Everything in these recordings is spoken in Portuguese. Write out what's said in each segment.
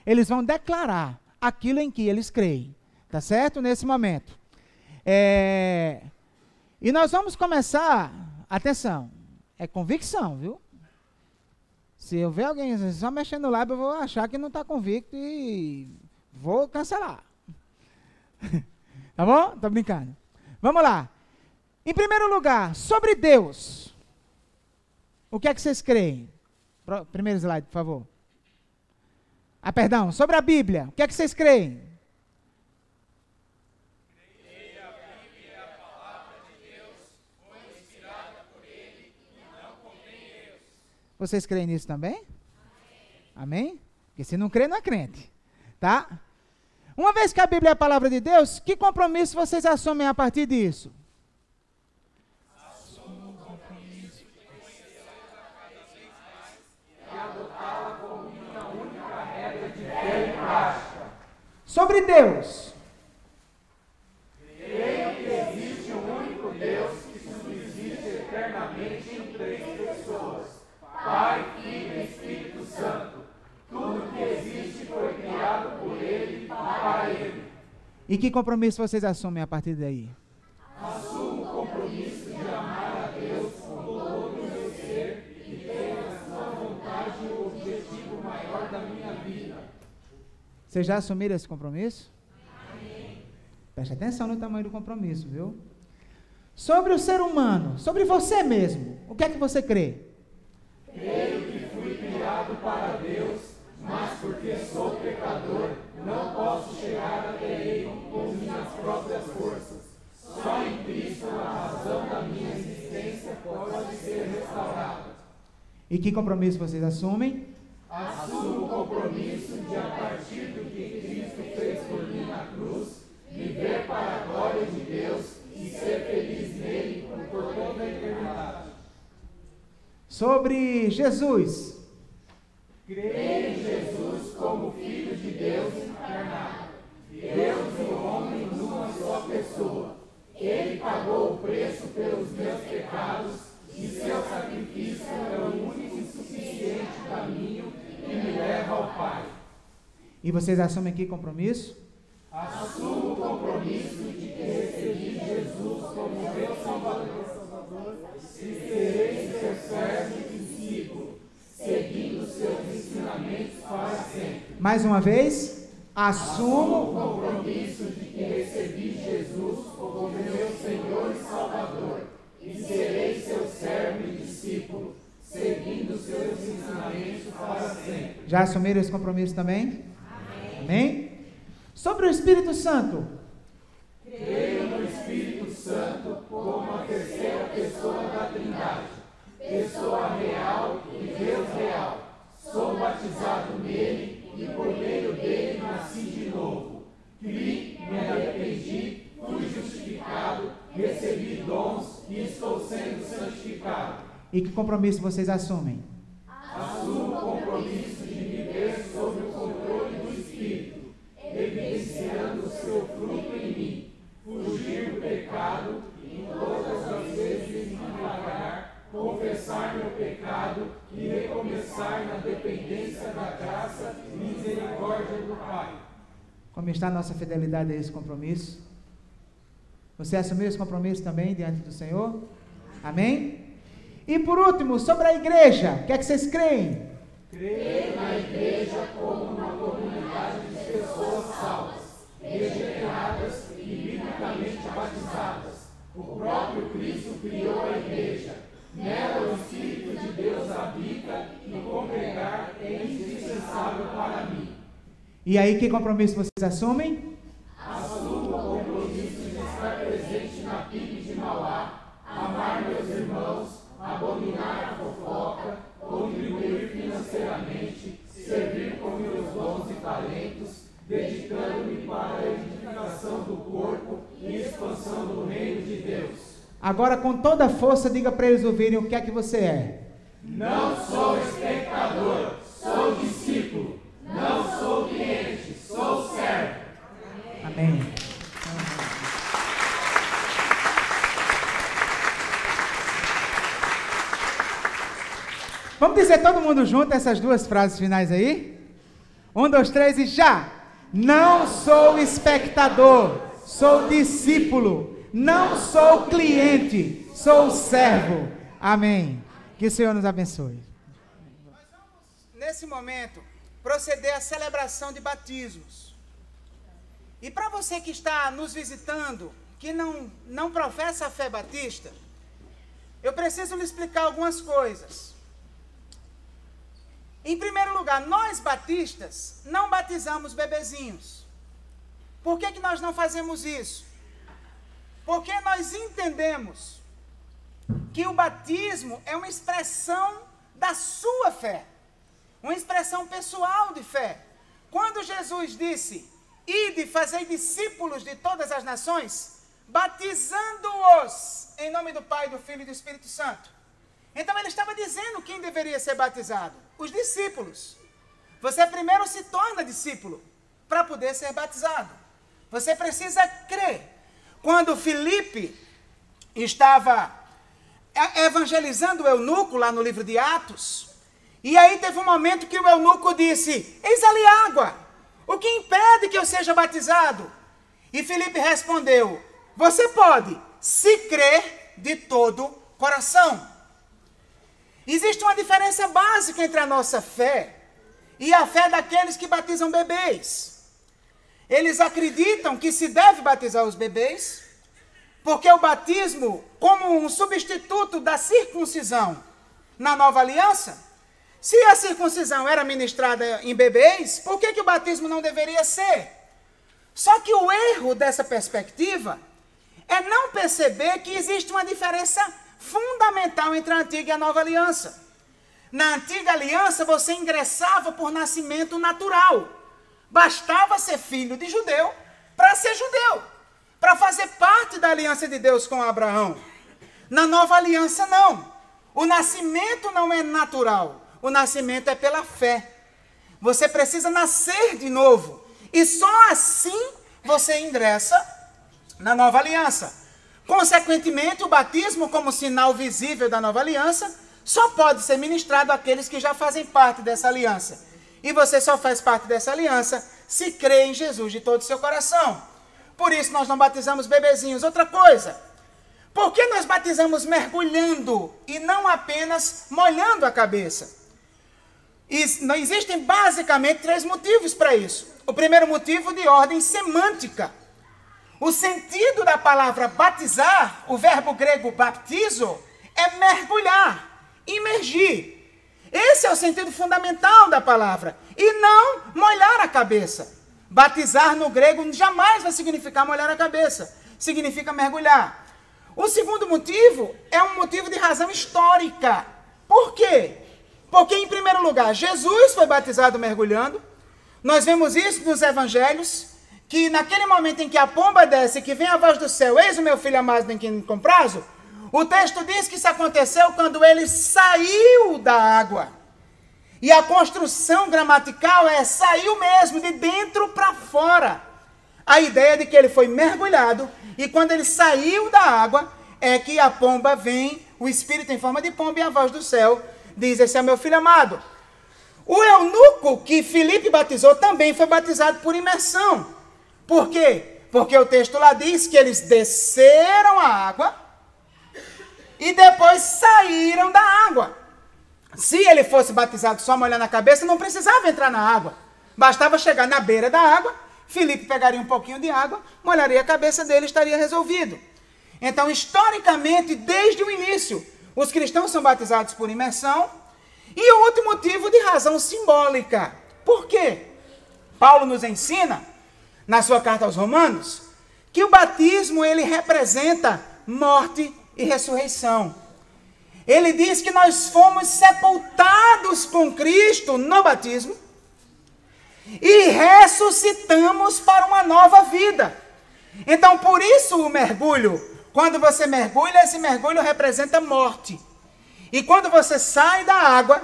eles vão declarar aquilo em que eles creem. Tá certo? Nesse momento. E nós vamos começar, atenção, é convicção, viu? Se eu ver alguém só mexendo no lábio, eu vou achar que não está convicto e vou cancelar. Tá bom? Tô brincando. Vamos lá. Em primeiro lugar, sobre Deus. O que é que vocês creem? Primeiro slide, por favor. Perdão, sobre a Bíblia. O que é que vocês creem? Creio a Bíblia é a palavra de Deus, foi inspirada por Ele e não contém erros. Vocês creem nisso também? Amém? Porque se não crê, não é crente. Tá? Uma vez que a Bíblia é a palavra de Deus, que compromisso vocês assumem a partir disso? Assumo o compromisso de conhecê-la cada vez mais e adotá-la como minha única regra de fé e prática. Sobre Deus. Creio que existe um único Deus que subsiste eternamente em três pessoas: Pai, Filho e Espírito Santo. Tudo que existe foi criado por Ele e para Ele. E que compromisso vocês assumem a partir daí? Assumo o compromisso de amar a Deus com todo o meu ser e ter a sua vontade e o objetivo maior da minha vida. Vocês já assumiram esse compromisso? Amém. Preste atenção no tamanho do compromisso, viu? Sobre o ser humano, sobre você mesmo, o que é que você crê? Creio que fui criado para Deus, mas porque sou pecador, não posso chegar até Ele com minhas próprias forças. Só em Cristo a razão da minha existência pode ser restaurada. E que compromisso vocês assumem? Assumo o compromisso de, a partir do que Cristo fez por mim na cruz, viver para a glória de Deus e ser feliz nele por toda a eternidade. Sobre Jesus. Creio em Jesus como Filho de Deus encarnado, Deus e homem numa só pessoa. Ele pagou o preço pelos meus pecados e seu sacrifício é o único e suficiente caminho que me leva ao Pai. E vocês assumem que compromisso? Assumo o compromisso de que recebi Jesus como meu Salvador e serei seu servo e discípulo, seguindo seus ensinamentos para sempre. Mais uma vez, assumo o compromisso de que recebi Jesus como meu Senhor e Salvador e serei seu servo e discípulo, seguindo seus ensinamentos para sempre. Já assumiram esse compromisso também? Amém? Sobre o Espírito Santo. Creio no Espírito Santo como a terceira pessoa da Trindade, pessoa real e Deus real. Sou batizado nele e por meio dele nasci de novo. Criei, me arrependi, fui justificado, recebi dons e estou sendo santificado. E que compromisso vocês assumem? Assumo o compromisso de viver sob o controle do Espírito, evidenciando o seu fruto em mim, fugir do pecado e todas as vezes me pagar, confessar meu pecado e recomeçar na dependência da graça e misericórdia do Pai. Como está a nossa fidelidade a esse compromisso? Você assumiu esse compromisso também diante do Senhor? Amém? E por último, sobre a igreja, o que é que vocês creem? Creio na igreja como uma comunidade de pessoas salvas, regeneradas e biblicamente batizadas. O próprio Cristo criou a igreja. Nela o Espírito de Deus habita e congregar é indispensável para mim. E aí, que compromisso vocês assumem? Assumo o compromisso de estar presente na PIB de Mauá, amar meus irmãos, abominar a fofoca, contribuir financeiramente, servir com meus dons e talentos, dedicando-me para a edificação do corpo e expansão do reino de Deus. Agora, com toda a força, diga para eles ouvirem o que é que você é. Não sou espectador, sou discípulo. Não sou cliente, sou servo. Amém. Vamos dizer todo mundo junto essas duas frases finais aí? 1, 2, 3 e já. Não sou espectador, sou discípulo. Não sou cliente, sou servo. Amém. Que o Senhor nos abençoe. Nós vamos, nesse momento, proceder à celebração de batismos. E para você que está nos visitando, que não professa a fé batista, eu preciso lhe explicar algumas coisas. Em primeiro lugar, nós batistas não batizamos bebezinhos. Por que nós não fazemos isso? Porque nós entendemos que o batismo é uma expressão da sua fé, uma expressão pessoal de fé. Quando Jesus disse, ide e fazei discípulos de todas as nações, batizando-os em nome do Pai, do Filho e do Espírito Santo. Então ele estava dizendo quem deveria ser batizado, os discípulos. Você primeiro se torna discípulo para poder ser batizado. Você precisa crer. Quando Filipe estava evangelizando o eunuco lá no livro de Atos, e aí teve um momento que o eunuco disse, eis ali água, o que impede que eu seja batizado? E Filipe respondeu, você pode, se crer de todo coração. Existe uma diferença básica entre a nossa fé e a fé daqueles que batizam bebês. Eles acreditam que se deve batizar os bebês, porque o batismo, como um substituto da circuncisão na nova aliança, se a circuncisão era ministrada em bebês, por que o batismo não deveria ser? Só que o erro dessa perspectiva é não perceber que existe uma diferença fundamental entre a antiga e a nova aliança. Na antiga aliança, você ingressava por nascimento natural. Bastava ser filho de judeu para ser judeu, para fazer parte da aliança de Deus com Abraão. Na nova aliança, não. O nascimento não é natural. O nascimento é pela fé. Você precisa nascer de novo. E só assim você ingressa na nova aliança. Consequentemente, o batismo, como sinal visível da nova aliança, só pode ser ministrado àqueles que já fazem parte dessa aliança. E você só faz parte dessa aliança se crê em Jesus de todo o seu coração. Por isso nós não batizamos bebezinhos. Outra coisa, por que nós batizamos mergulhando e não apenas molhando a cabeça? Existem basicamente 3 motivos para isso. O primeiro motivo de ordem semântica. O sentido da palavra batizar, o verbo grego baptizo, é mergulhar, imergir. Esse é o sentido fundamental da palavra. E não molhar a cabeça. Batizar no grego jamais vai significar molhar a cabeça. Significa mergulhar. O segundo motivo é um motivo de razão histórica. Por quê? Porque, em primeiro lugar, Jesus foi batizado mergulhando. Nós vemos isso nos evangelhos, que naquele momento em que a pomba desce, que vem a voz do céu, eis o meu filho amado em quem me comprazo, o texto diz que isso aconteceu quando ele saiu da água. E a construção gramatical é saiu mesmo, de dentro para fora. A ideia de que ele foi mergulhado, e quando ele saiu da água, é que a pomba vem, o Espírito em forma de pomba e a voz do céu diz, esse é meu filho amado. O eunuco que Filipe batizou também foi batizado por imersão. Por quê? Porque o texto lá diz que eles desceram a água e depois saíram da água. Se ele fosse batizado só molhando a cabeça, não precisava entrar na água. Bastava chegar na beira da água, Filipe pegaria um pouquinho de água, molharia a cabeça dele e estaria resolvido. Então, historicamente, desde o início, os cristãos são batizados por imersão. E o outro motivo de razão simbólica. Por quê? Paulo nos ensina, na sua carta aos Romanos, que o batismo ele representa morte e ressurreição. Ele diz que nós fomos sepultados com Cristo no batismo e ressuscitamos para uma nova vida. Então, por isso o mergulho, quando você mergulha, esse mergulho representa morte. E quando você sai da água,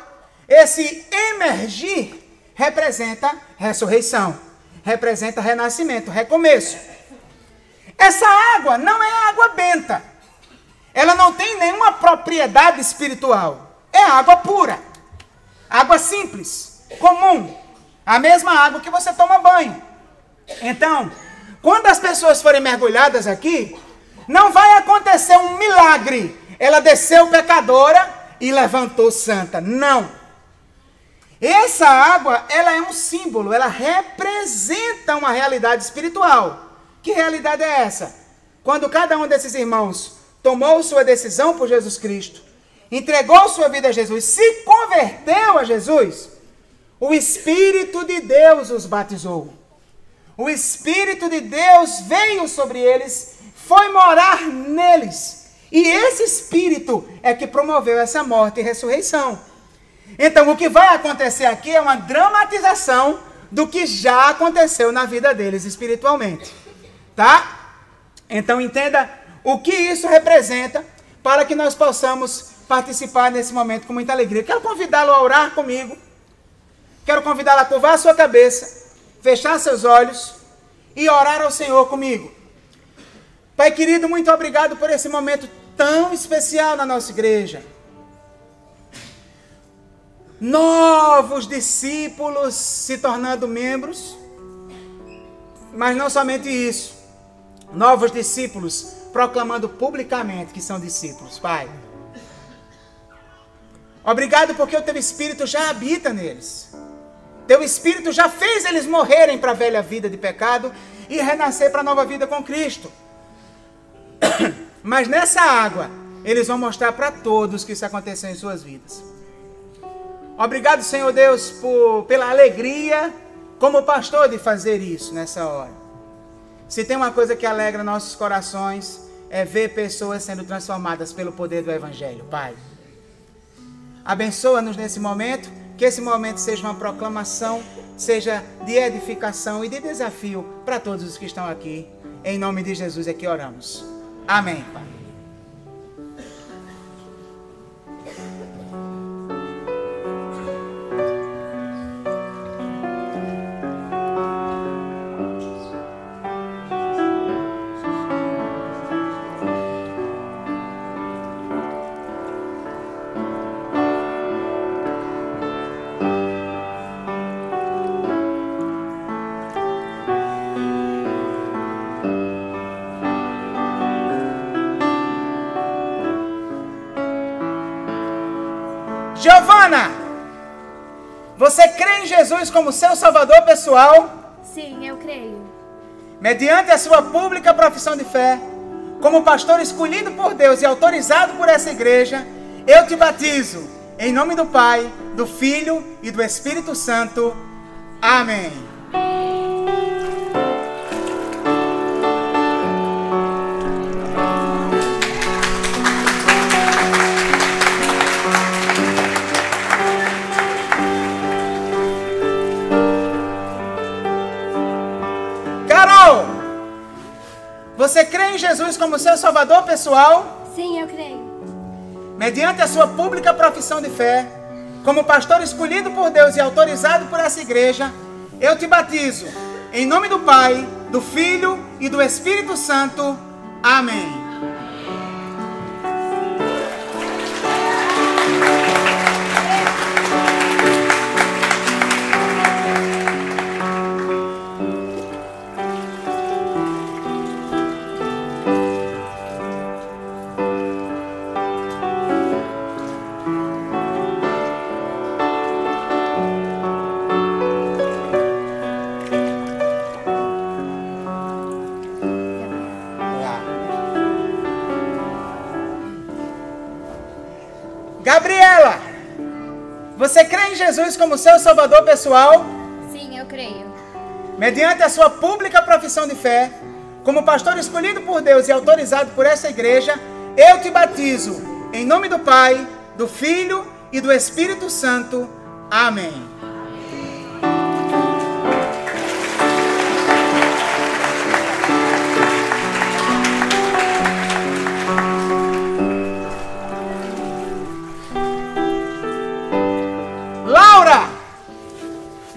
esse emergir representa ressurreição, representa renascimento, recomeço. Essa água não é água benta. Ela não tem nenhuma propriedade espiritual. É água pura. Água simples, comum. A mesma água que você toma banho. Então, quando as pessoas forem mergulhadas aqui, não vai acontecer um milagre. Ela desceu pecadora e levantou santa. Não. Essa água, ela é um símbolo, ela representa uma realidade espiritual. Que realidade é essa? Quando cada um desses irmãos tomou sua decisão por Jesus Cristo, entregou sua vida a Jesus, se converteu a Jesus, o Espírito de Deus os batizou. O Espírito de Deus veio sobre eles, foi morar neles. E esse Espírito é que promoveu essa morte e ressurreição. Então, o que vai acontecer aqui é uma dramatização do que já aconteceu na vida deles espiritualmente. Tá? Então, entenda o que isso representa para que nós possamos participar nesse momento com muita alegria. Quero convidá-lo a orar comigo. Quero convidá-lo a curvar a sua cabeça, fechar seus olhos e orar ao Senhor comigo. Pai querido, muito obrigado por esse momento tão especial na nossa igreja. Novos discípulos se tornando membros, mas não somente isso, novos discípulos proclamando publicamente que são discípulos, Pai. Obrigado porque o Teu Espírito já habita neles. Teu Espírito já fez eles morrerem para a velha vida de pecado e renascer para a nova vida com Cristo. Mas nessa água, eles vão mostrar para todos que isso aconteceu em suas vidas. Obrigado, Senhor Deus, pela alegria como pastor de fazer isso nessa hora. Se tem uma coisa que alegra nossos corações, é ver pessoas sendo transformadas pelo poder do Evangelho, Pai. Abençoa-nos nesse momento, que esse momento seja uma proclamação, seja de edificação e de desafio para todos os que estão aqui. Em nome de Jesus é que oramos. Amém, Pai. Giovana, você crê em Jesus como seu Salvador pessoal? Sim, eu creio. Mediante a sua pública profissão de fé, como pastor escolhido por Deus e autorizado por essa igreja, eu te batizo em nome do Pai, do Filho e do Espírito Santo. Amém. Você crê em Jesus como seu Salvador pessoal? Sim, eu creio. Mediante a sua pública profissão de fé, como pastor escolhido por Deus e autorizado por essa igreja, eu te batizo em nome do Pai, do Filho e do Espírito Santo. Amém. Gabriela, você crê em Jesus como seu Salvador pessoal? Sim, eu creio. Mediante a sua pública profissão de fé, como pastor escolhido por Deus e autorizado por essa igreja, eu te batizo em nome do Pai, do Filho e do Espírito Santo. Amém.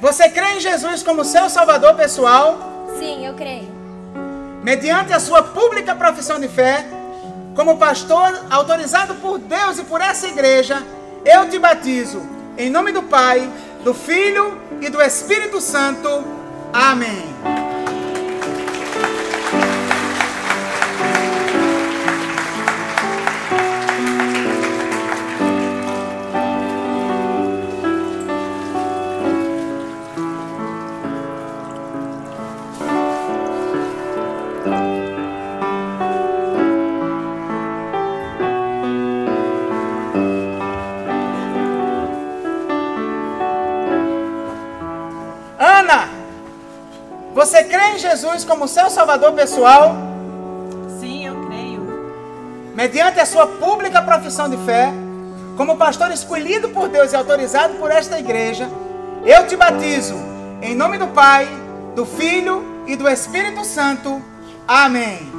Você crê em Jesus como seu Salvador pessoal? Sim, eu creio. Mediante a sua pública profissão de fé, como pastor autorizado por Deus e por essa igreja, eu te batizo em nome do Pai, do Filho e do Espírito Santo. Amém. Você crê em Jesus como seu Salvador pessoal? Sim, eu creio. Mediante a sua pública profissão de fé, como pastor escolhido por Deus e autorizado por esta igreja, eu te batizo em nome do Pai, do Filho e do Espírito Santo. Amém.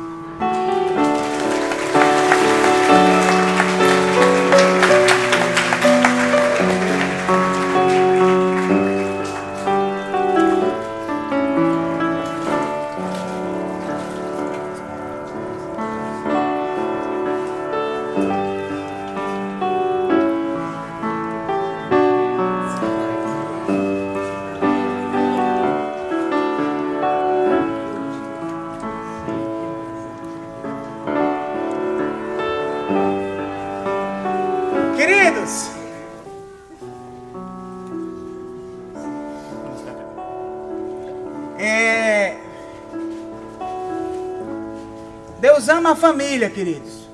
Queridos, Deus ama a família, queridos.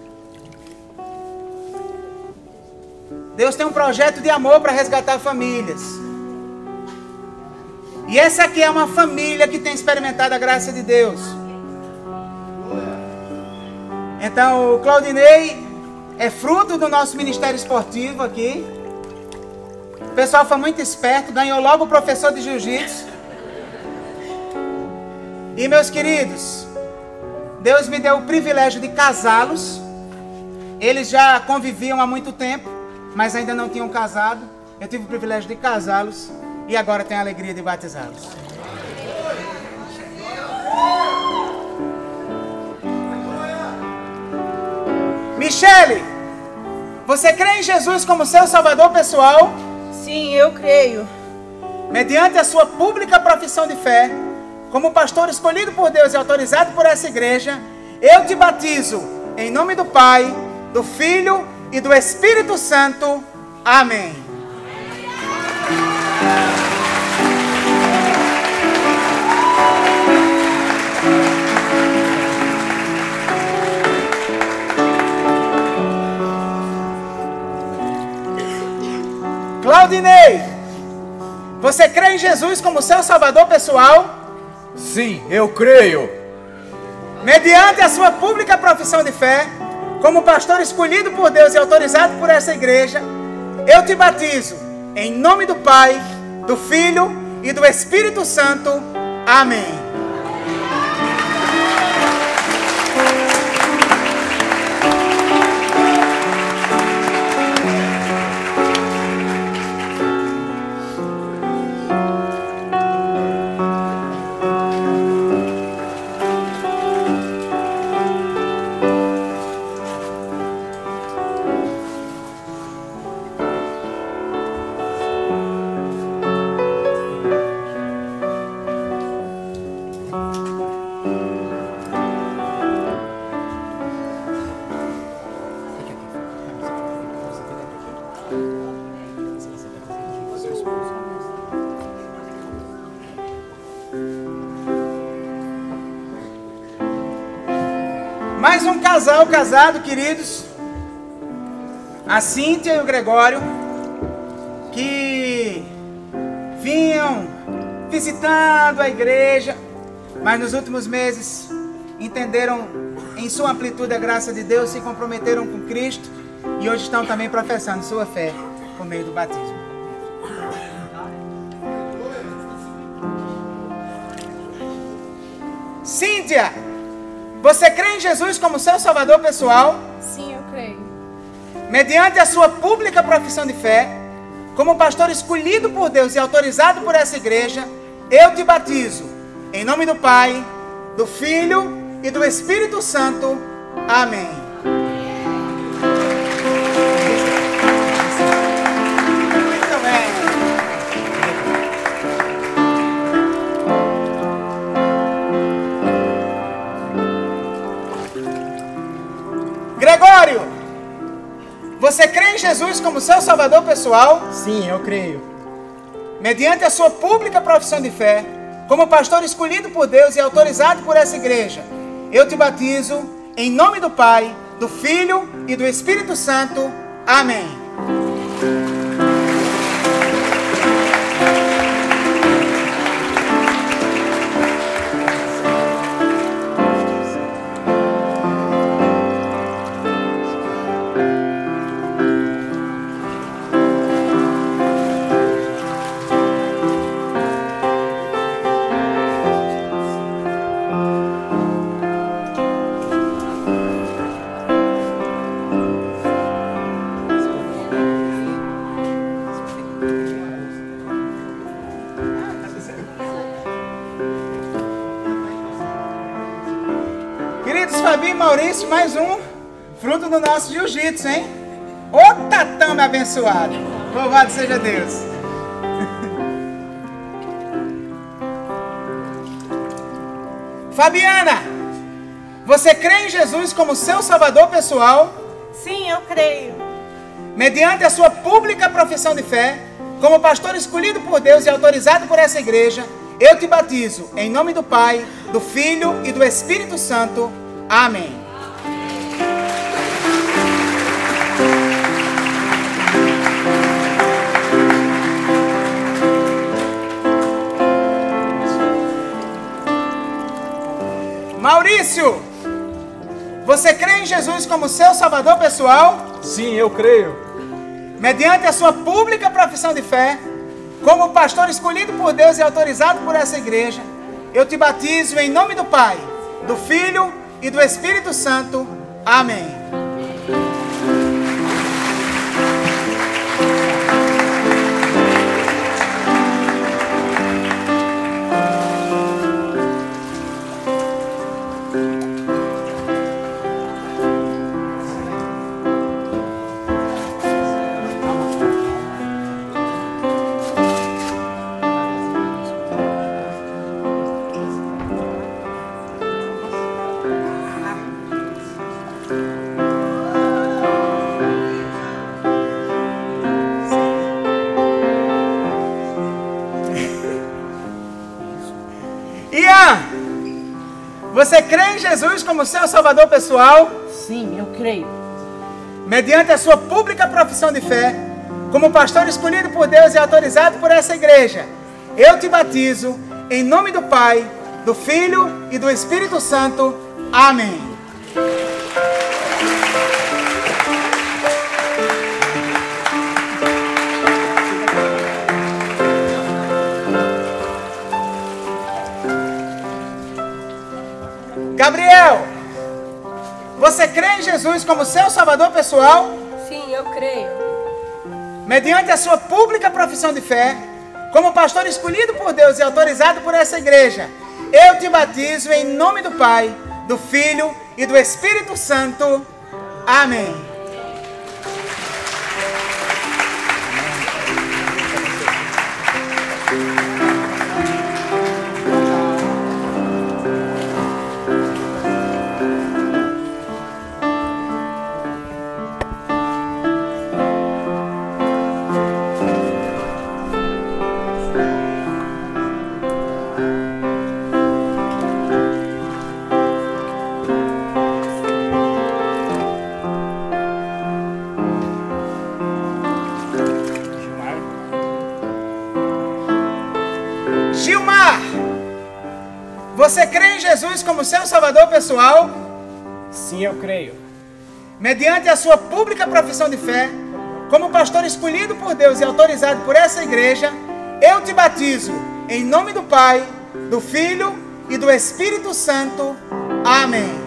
Deus tem um projeto de amor para resgatar famílias. E essa aqui é uma família que tem experimentado a graça de Deus. Então, o Claudinei é fruto do nosso ministério esportivo aqui. O pessoal foi muito esperto, ganhou logo o professor de jiu-jitsu. E meus queridos, Deus me deu o privilégio de casá-los. Eles já conviviam há muito tempo, mas ainda não tinham casado. Eu tive o privilégio de casá-los e agora tenho a alegria de batizá-los. Michele, você crê em Jesus como seu Salvador pessoal? Sim, eu creio. Mediante a sua pública profissão de fé, como pastor escolhido por Deus e autorizado por essa igreja, eu te batizo em nome do Pai, do Filho e do Espírito Santo. Amém. Claudinei, você crê em Jesus como seu Salvador pessoal? Sim, eu creio. Mediante a sua pública profissão de fé, como pastor escolhido por Deus e autorizado por essa igreja, eu te batizo em nome do Pai, do Filho e do Espírito Santo. Amém. Mais um casal casado, queridos. A Cíntia e o Gregório, que vinham visitando a igreja, mas nos últimos meses entenderam em sua amplitude a graça de Deus, se comprometeram com Cristo e hoje estão também professando sua fé por meio do batismo. Cíntia, você crê em Jesus como seu Salvador pessoal? Sim, eu creio. Mediante a sua pública profissão de fé, como pastor escolhido por Deus e autorizado por essa igreja, eu te batizo em nome do Pai, do Filho e do Espírito Santo. Amém. Muito bem. Jesus como seu Salvador pessoal, Sim, eu creio. mediante a sua pública profissão de fé, como pastor escolhido por Deus e autorizado por essa igreja, eu te batizo em nome do Pai, do Filho e do Espírito Santo. Amém. Queridos Fabi e Maurício, mais um fruto do nosso jiu-jitsu, hein? Ô tatame abençoado! Louvado seja Deus! Fabiana, você crê em Jesus como seu Salvador pessoal, Sim, eu creio. mediante a sua pública profissão de fé, como pastor escolhido por Deus e autorizado por essa igreja, eu te batizo em nome do Pai, do Filho e do Espírito Santo. Amém. Maurício, você crê em Jesus como seu Salvador pessoal, Sim, eu creio. mediante a sua pública profissão de fé, como pastor escolhido por Deus e autorizado por essa igreja, eu te batizo em nome do Pai, do Filho e do Espírito Santo. Amém. Ian, você crê em Jesus como seu Salvador pessoal, Sim, eu creio. mediante a sua pública profissão de fé, como pastor escolhido por Deus e autorizado por essa igreja, eu te batizo em nome do Pai, do Filho e do Espírito Santo. Amém. Gabriel, você crê em Jesus como seu Salvador pessoal, Sim, eu creio. mediante a sua pública profissão de fé, como pastor escolhido por Deus e autorizado por essa igreja, eu te batizo em nome do Pai, do Filho e do Espírito Santo. Amém. Gilmar, você crê em Jesus como seu Salvador pessoal, Sim, eu creio. mediante a sua pública profissão de fé, como pastor escolhido por Deus e autorizado por essa igreja, eu te batizo em nome do Pai, do Filho e do Espírito Santo. Amém.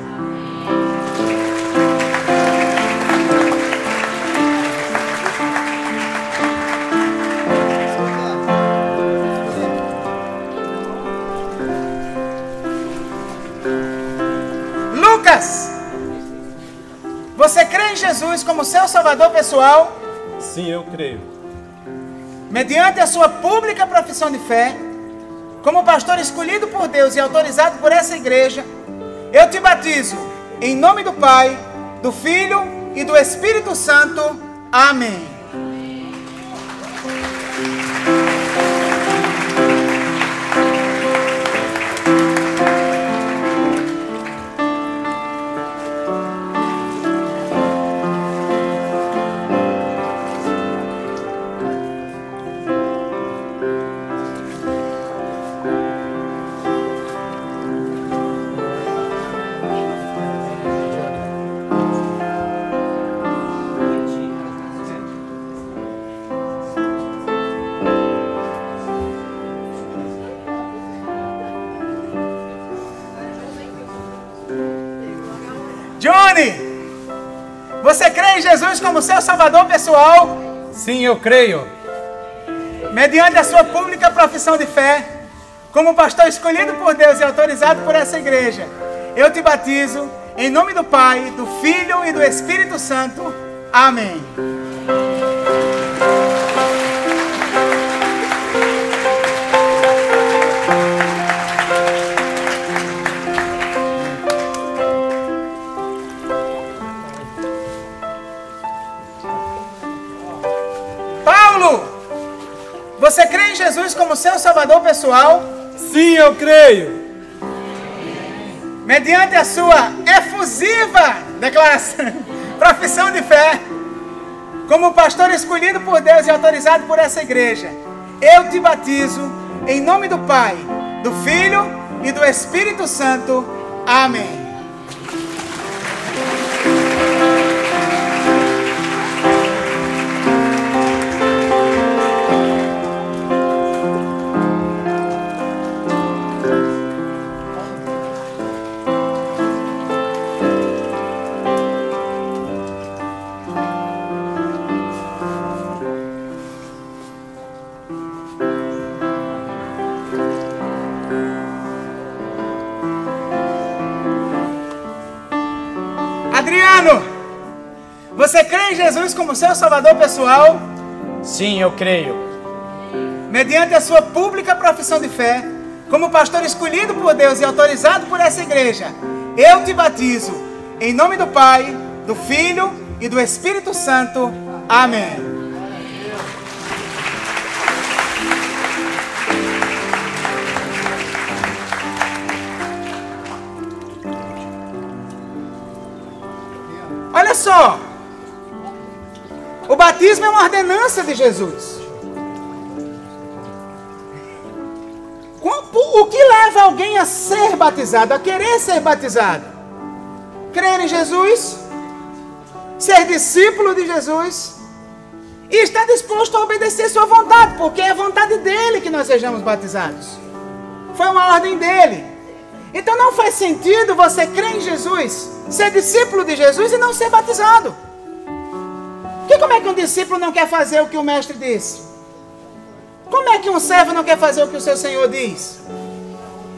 Lucas, você crê em Jesus como seu Salvador pessoal, Sim, eu creio. mediante a sua pública profissão de fé, como pastor escolhido por Deus e autorizado por essa igreja, eu te batizo em nome do Pai, do Filho e do Espírito Santo. Amém. Johnny, você crê em Jesus como seu Salvador pessoal? Sim, eu creio. Mediante a sua pública profissão de fé, como pastor escolhido por Deus e autorizado por essa igreja, eu te batizo em nome do Pai, do Filho e do Espírito Santo. Amém. Você crê em Jesus como seu Salvador pessoal? Sim, eu creio. Mediante a sua efusiva declaração, profissão de fé, como pastor escolhido por Deus e autorizado por essa igreja, eu te batizo em nome do Pai, do Filho e do Espírito Santo. Amém. Adriano, você crê em Jesus como seu Salvador pessoal? Sim, eu creio. Mediante a sua pública profissão de fé, como pastor escolhido por Deus e autorizado por essa igreja, eu te batizo em nome do Pai, do Filho e do Espírito Santo. Amém. Olha só, o batismo é uma ordenança de Jesus. O que leva alguém a ser batizado, a querer ser batizado? Crer em Jesus, ser discípulo de Jesus e estar disposto a obedecer sua vontade, porque é a vontade dele que nós sejamos batizados. Foi uma ordem dele. Então não faz sentido você crer em Jesus, ser discípulo de Jesus e não ser batizado. Porque como é que um discípulo não quer fazer o que o mestre disse? Como é que um servo não quer fazer o que o seu Senhor diz?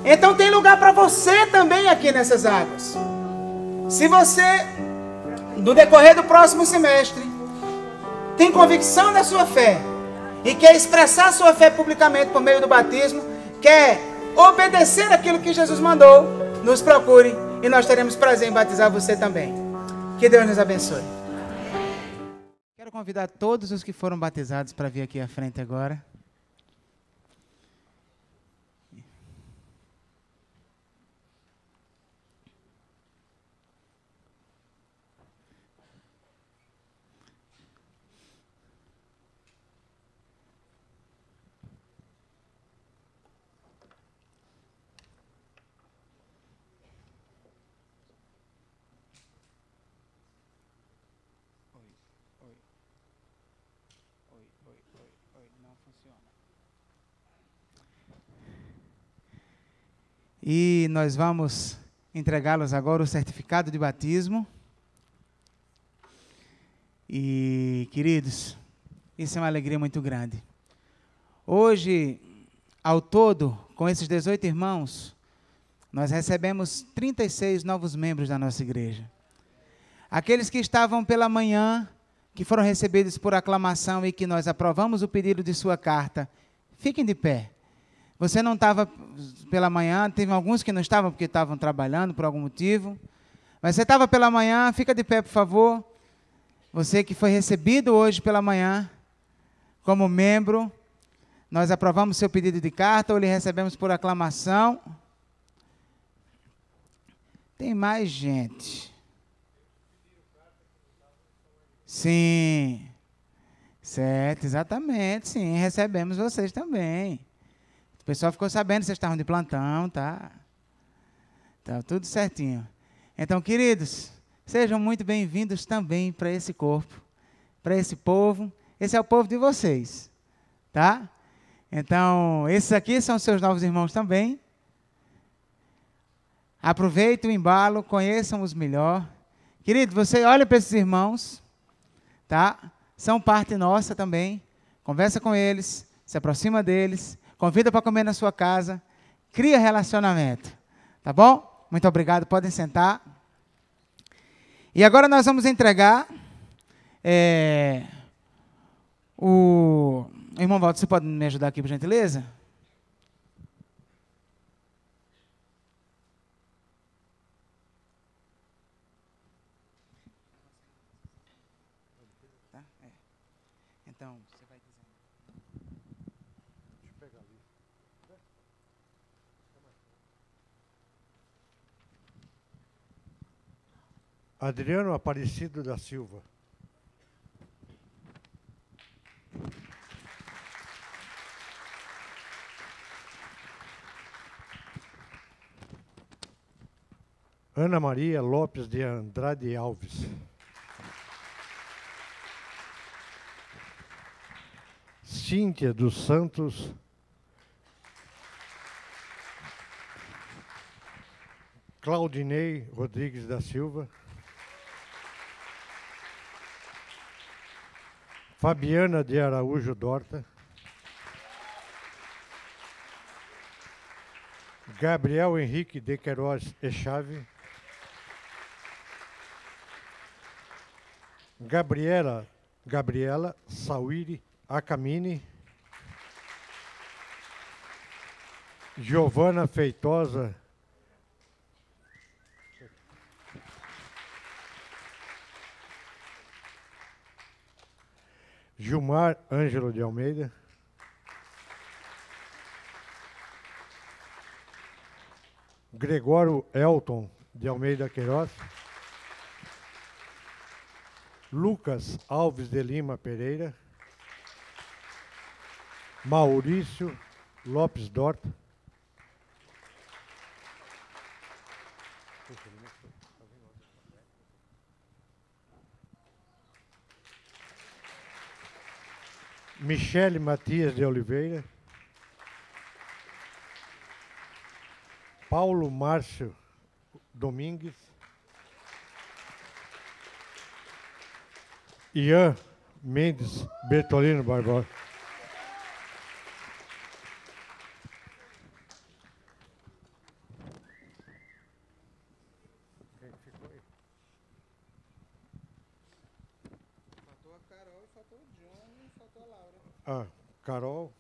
Então tem lugar para você também aqui nessas águas. Se você, no decorrer do próximo semestre, tem convicção da sua fé e quer expressar sua fé publicamente por meio do batismo, quer obedecer aquilo que Jesus mandou, nos procure e nós teremos prazer em batizar você também. Que Deus nos abençoe. Quero convidar todos os que foram batizados para vir aqui à frente agora. E nós vamos entregá-los agora o certificado de batismo. E, queridos, isso é uma alegria muito grande. Hoje, ao todo, com esses 18 irmãos, nós recebemos 36 novos membros da nossa igreja. Aqueles que estavam pela manhã, que foram recebidos por aclamação e que nós aprovamos o pedido de sua carta, fiquem de pé. Você não estava pela manhã, teve alguns que não estavam porque estavam trabalhando por algum motivo. Mas você estava pela manhã, fica de pé, por favor. Você que foi recebido hoje pela manhã como membro, nós aprovamos seu pedido de carta ou lhe recebemos por aclamação. Tem mais gente. Sim. Certo, exatamente, sim. Recebemos vocês também. O pessoal ficou sabendo que vocês estavam de plantão, tá? Tá tudo certinho. Então, queridos, sejam muito bem-vindos também para esse corpo, para esse povo. Esse é o povo de vocês, tá? Então, esses aqui são seus novos irmãos também. Aproveitem o embalo, conheçam-os melhor. Querido, você olha para esses irmãos, tá? São parte nossa também. Conversa com eles, se aproxima deles, convida para comer na sua casa, cria relacionamento, tá bom? Muito obrigado, podem sentar. E agora nós vamos entregar o irmão Walter, você pode me ajudar aqui, por gentileza? Tá? Então, você vai dizendo. Deixa eu pegar ali. Adriano Aparecido da Silva. Ana Maria Lopes de Andrade Alves. Cíntia dos Santos Claudinei Rodrigues da Silva. Fabiana de Araújo Dorta. Gabriel Henrique de Queiroz Echave. Gabriela Sauiri Acamini. Giovana Feitosa Gilmar Ângelo de Almeida. Gregório Elton de Almeida Queiroz. Lucas Alves de Lima Pereira. Maurício Lopes Dorta. Michele Matias de Oliveira. Paulo Márcio Domingues. Ian Mendes Bertolino Barbosa. Quem ficou aí? Faltou a Carol, faltou o John e faltou a Laura. Ah, Carol.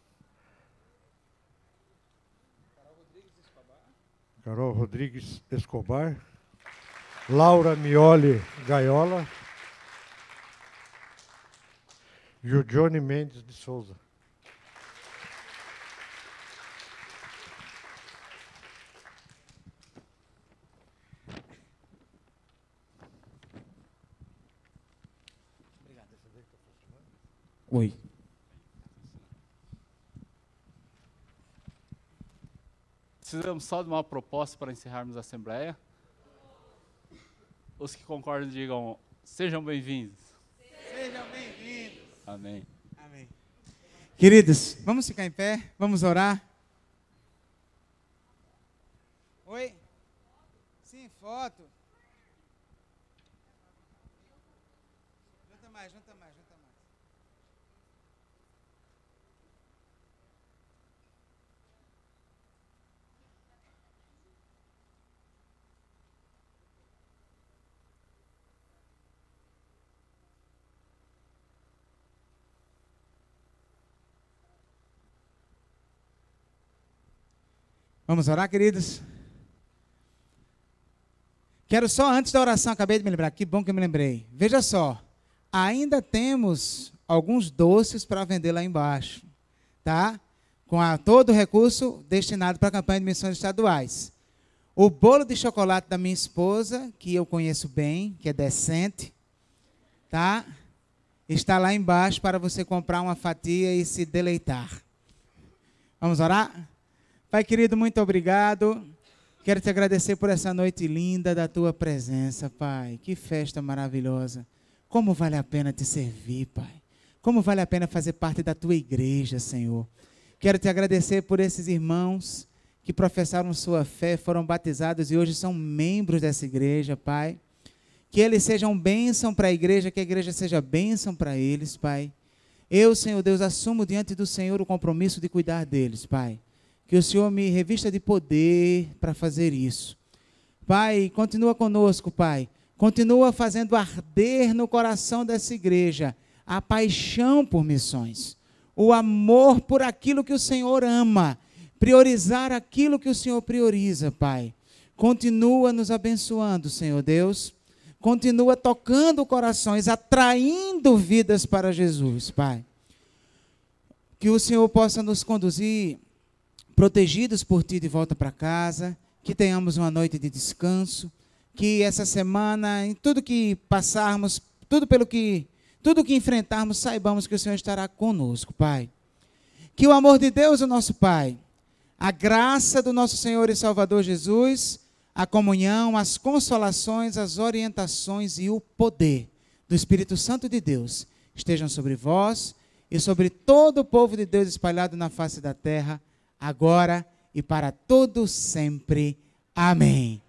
Carol Rodrigues Escobar. Laura Mioli Gaiola. E o Johnny Mendes de Souza. Oi. Precisamos só de uma proposta para encerrarmos a Assembleia. Os que concordam digam, sejam bem-vindos. Sejam bem-vindos. Amém. Amém. Queridos, vamos ficar em pé, vamos orar. Oi? Sim, foto. Junta mais, junta mais, junta mais. Vamos orar, queridos? Quero só, antes da oração, acabei de me lembrar, que bom que eu me lembrei. Veja só, ainda temos alguns doces para vender lá embaixo, tá? Com todo o recurso destinado para a campanha de missões estaduais. O bolo de chocolate da minha esposa, que eu conheço bem, que é decente, tá? Está lá embaixo para você comprar uma fatia e se deleitar. Vamos orar? Pai querido, muito obrigado. Quero te agradecer por essa noite linda da tua presença, Pai. Que festa maravilhosa. Como vale a pena te servir, Pai. Como vale a pena fazer parte da tua igreja, Senhor. Quero te agradecer por esses irmãos que professaram sua fé, foram batizados e hoje são membros dessa igreja, Pai. Que eles sejam bênção para a igreja, que a igreja seja bênção para eles, Pai. Eu, Senhor Deus, assumo diante do Senhor o compromisso de cuidar deles, Pai. Que o Senhor me revista de poder para fazer isso. Pai, continua conosco, Pai. Continua fazendo arder no coração dessa igreja a paixão por missões. O amor por aquilo que o Senhor ama. Priorizar aquilo que o Senhor prioriza, Pai. Continua nos abençoando, Senhor Deus. Continua tocando corações, atraindo vidas para Jesus, Pai. Que o Senhor possa nos conduzir protegidos por Ti de volta para casa, que tenhamos uma noite de descanso, que essa semana, em tudo que passarmos, tudo que enfrentarmos, saibamos que o Senhor estará conosco, Pai. Que o amor de Deus, o nosso Pai, a graça do nosso Senhor e Salvador Jesus, a comunhão, as consolações, as orientações e o poder do Espírito Santo de Deus estejam sobre vós e sobre todo o povo de Deus espalhado na face da terra, agora e para todo sempre. Amém.